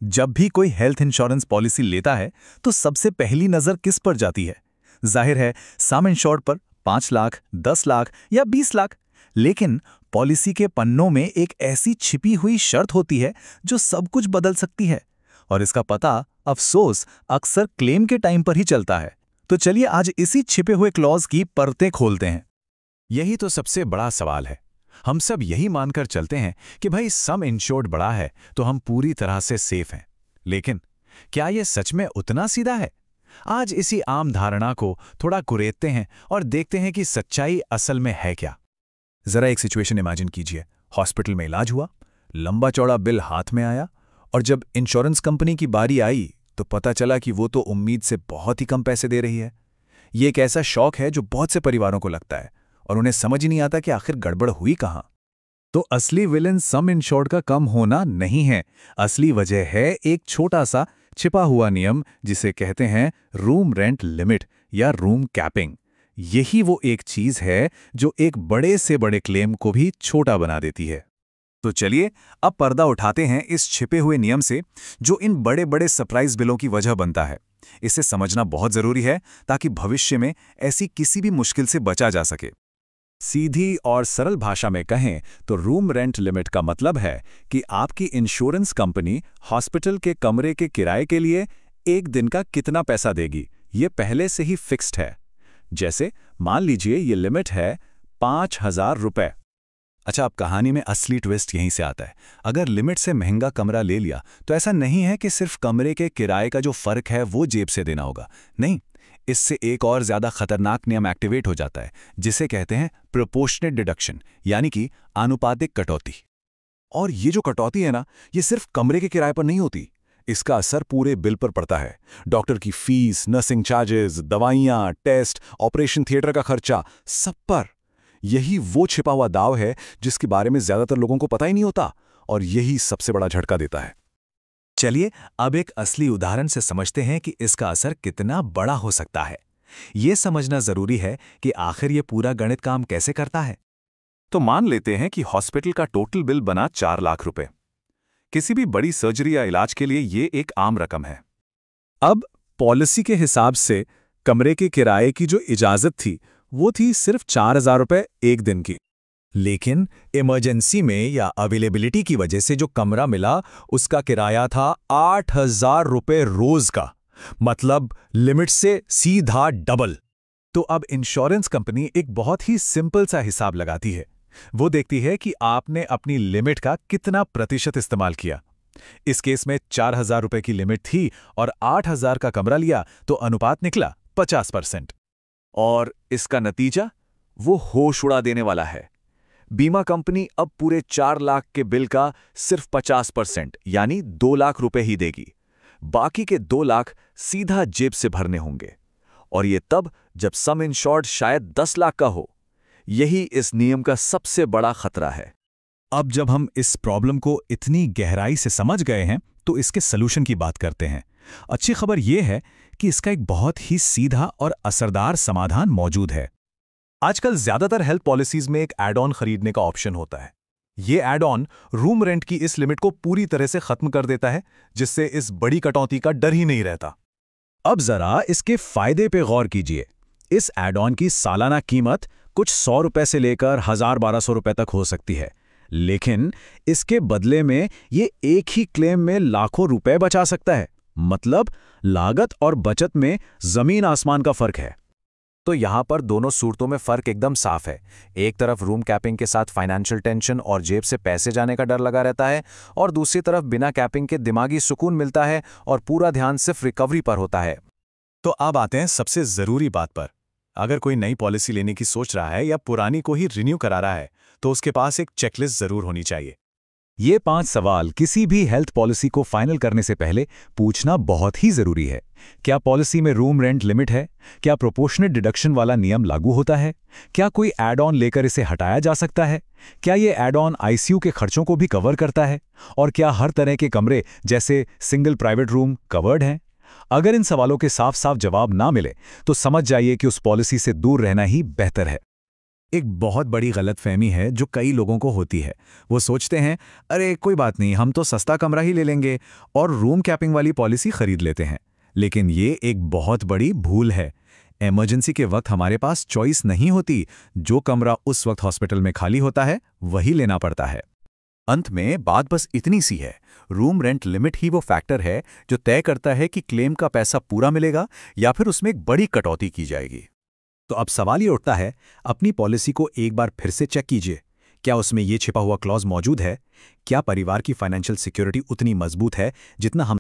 जब भी कोई हेल्थ इंश्योरेंस पॉलिसी लेता है तो सबसे पहली नजर किस पर जाती है? जाहिर है, सम इंश्योर्ड पर 5 लाख, 10 लाख या 20 लाख। लेकिन पॉलिसी के पन्नों में एक ऐसी छिपी हुई शर्त होती है जो सब कुछ बदल सकती है, और इसका पता अफसोस अक्सर क्लेम के टाइम पर ही चलता है। तो चलिए आज इसी छिपे हुए क्लॉज की परतें खोलते हैं। यही तो सबसे बड़ा सवाल है। हम सब यही मानकर चलते हैं कि भाई सम इंश्योर्ड बड़ा है तो हम पूरी तरह से सेफ हैं। लेकिन क्या यह सच में उतना सीधा है? आज इसी आम धारणा को थोड़ा कुरेदते हैं और देखते हैं कि सच्चाई असल में है क्या। जरा एक सिचुएशन इमेजिन कीजिए। हॉस्पिटल में इलाज हुआ, लंबा चौड़ा बिल हाथ में आया, और जब इंश्योरेंस कंपनी की बारी आई तो पता चला कि वो तो उम्मीद से बहुत ही कम पैसे दे रही है। ये एक ऐसा शौक है जो बहुत से परिवारों को लगता है और उन्हें समझ ही नहीं आता कि आखिर गड़बड़ हुई कहाँ। तो असली विलन सम इंश्योर्ड का कम होना नहीं है। असली वजह है एक छोटा सा छिपा हुआ नियम जिसे कहते हैं रूम रेंट लिमिट या रूम कैपिंग। यही वो एक चीज है जो एक बड़े से बड़े क्लेम को भी छोटा बना देती है। तो चलिए अब पर्दा उठाते हैं इस छिपे हुए नियम से जो इन बड़े बड़े सरप्राइज बिलों की वजह बनता है। इसे समझना बहुत जरूरी है ताकि भविष्य में ऐसी किसी भी मुश्किल से बचा जा सके। सीधी और सरल भाषा में कहें तो रूम रेंट लिमिट का मतलब है कि आपकी इंश्योरेंस कंपनी हॉस्पिटल के कमरे के किराए के लिए एक दिन का कितना पैसा देगी, ये पहले से ही फिक्स्ड है। जैसे मान लीजिए ये लिमिट है 5,000 रुपए। अच्छा, अब कहानी में असली ट्विस्ट यहीं से आता है। अगर लिमिट से महंगा कमरा ले लिया तो ऐसा नहीं है कि सिर्फ कमरे के किराए का जो फर्क है वो जेब से देना होगा। नहीं, इससे एक और ज्यादा खतरनाक नियम एक्टिवेट हो जाता है जिसे कहते हैं प्रोपोर्शनेट डिडक्शन, यानी कि आनुपातिक कटौती। और ये जो कटौती है ना, ये सिर्फ कमरे के किराए पर नहीं होती, इसका असर पूरे बिल पर पड़ता है। डॉक्टर की फीस, नर्सिंग चार्जेस, दवाइयां, टेस्ट, ऑपरेशन थिएटर का खर्चा, सब पर। यही वो छिपा हुआ दाव है जिसके बारे में ज्यादातर लोगों को पता ही नहीं होता, और यही सबसे बड़ा झटका देता है। चलिए अब एक असली उदाहरण से समझते हैं कि इसका असर कितना बड़ा हो सकता है। यह समझना जरूरी है कि आखिर यह पूरा गणित काम कैसे करता है। तो मान लेते हैं कि हॉस्पिटल का टोटल बिल बना 4 लाख रुपए। किसी भी बड़ी सर्जरी या इलाज के लिए ये एक आम रकम है। अब पॉलिसी के हिसाब से कमरे के किराए की जो इजाजत थी वो थी सिर्फ 4,000 रुपए एक दिन की। लेकिन इमरजेंसी में या अवेलेबिलिटी की वजह से जो कमरा मिला उसका किराया था 8,000 रुपए रोज का, मतलब लिमिट से सीधा डबल। तो अब इंश्योरेंस कंपनी एक बहुत ही सिंपल सा हिसाब लगाती है। वो देखती है कि आपने अपनी लिमिट का कितना प्रतिशत इस्तेमाल किया। इस केस में 4,000 रुपए की लिमिट थी और 8,000 का कमरा लिया तो अनुपात निकला 50%। और इसका नतीजा वो होश उड़ा देने वाला है। बीमा कंपनी अब पूरे 4 लाख के बिल का सिर्फ 50% यानी 2 लाख रुपए ही देगी। बाकी के 2 लाख सीधा जेब से भरने होंगे, और ये तब जब सम इंश्योर्ड शायद 10 लाख का हो। यही इस नियम का सबसे बड़ा खतरा है। अब जब हम इस प्रॉब्लम को इतनी गहराई से समझ गए हैं तो इसके सलूशन की बात करते हैं। अच्छी खबर यह है कि इसका एक बहुत ही सीधा और असरदार समाधान मौजूद है। आजकल ज्यादातर हेल्थ पॉलिसीज में एक एड ऑन खरीदने का ऑप्शन होता है। ये एड ऑन रूम रेंट की इस लिमिट को पूरी तरह से खत्म कर देता है, जिससे इस बड़ी कटौती का डर ही नहीं रहता। अब जरा इसके फायदे पे गौर कीजिए। इस एड ऑन की सालाना कीमत कुछ 100 रुपए से लेकर 1,000-1,200 रुपए तक हो सकती है, लेकिन इसके बदले में ये एक ही क्लेम में लाखों रुपए बचा सकता है। मतलब लागत और बचत में जमीन आसमान का फर्क है। तो यहां पर दोनों सूरतों में फर्क एकदम साफ है। एक तरफ रूम कैपिंग के साथ फाइनेंशियल टेंशन और जेब से पैसे जाने का डर लगा रहता है, और दूसरी तरफ बिना कैपिंग के दिमागी सुकून मिलता है और पूरा ध्यान सिर्फ रिकवरी पर होता है। तो अब आते हैं सबसे जरूरी बात पर। अगर कोई नई पॉलिसी लेने की सोच रहा है या पुरानी को ही रिन्यू करा रहा है तो उसके पास एक चेकलिस्ट जरूर होनी चाहिए। ये 5 सवाल किसी भी हेल्थ पॉलिसी को फाइनल करने से पहले पूछना बहुत ही जरूरी है। क्या पॉलिसी में रूम रेंट लिमिट है? क्या प्रोपोर्शनेट डिडक्शन वाला नियम लागू होता है? क्या कोई एड ऑन लेकर इसे हटाया जा सकता है? क्या ये एड ऑन आईसीयू के खर्चों को भी कवर करता है? और क्या हर तरह के कमरे जैसे सिंगल प्राइवेट रूम कवर्ड हैं? अगर इन सवालों के साफ साफ जवाब ना मिले तो समझ जाइए कि उस पॉलिसी से दूर रहना ही बेहतर है। एक बहुत बड़ी गलतफहमी है जो कई लोगों को होती है। वो सोचते हैं, अरे कोई बात नहीं, हम तो सस्ता कमरा ही ले लेंगे और रूम कैपिंग वाली पॉलिसी खरीद लेते हैं। लेकिन ये एक बहुत बड़ी भूल है। इमरजेंसी के वक्त हमारे पास चॉइस नहीं होती। जो कमरा उस वक्त हॉस्पिटल में खाली होता है वही लेना पड़ता है। अंत में बात बस इतनी सी है, रूम रेंट लिमिट ही वो फैक्टर है जो तय करता है कि क्लेम का पैसा पूरा मिलेगा या फिर उसमें एक बड़ी कटौती की जाएगी। तो अब सवाल ये उठता है, अपनी पॉलिसी को एक बार फिर से चेक कीजिए। क्या उसमें ये छिपा हुआ क्लॉज मौजूद है? क्या परिवार की फाइनेंशियल सिक्योरिटी उतनी मजबूत है जितना हम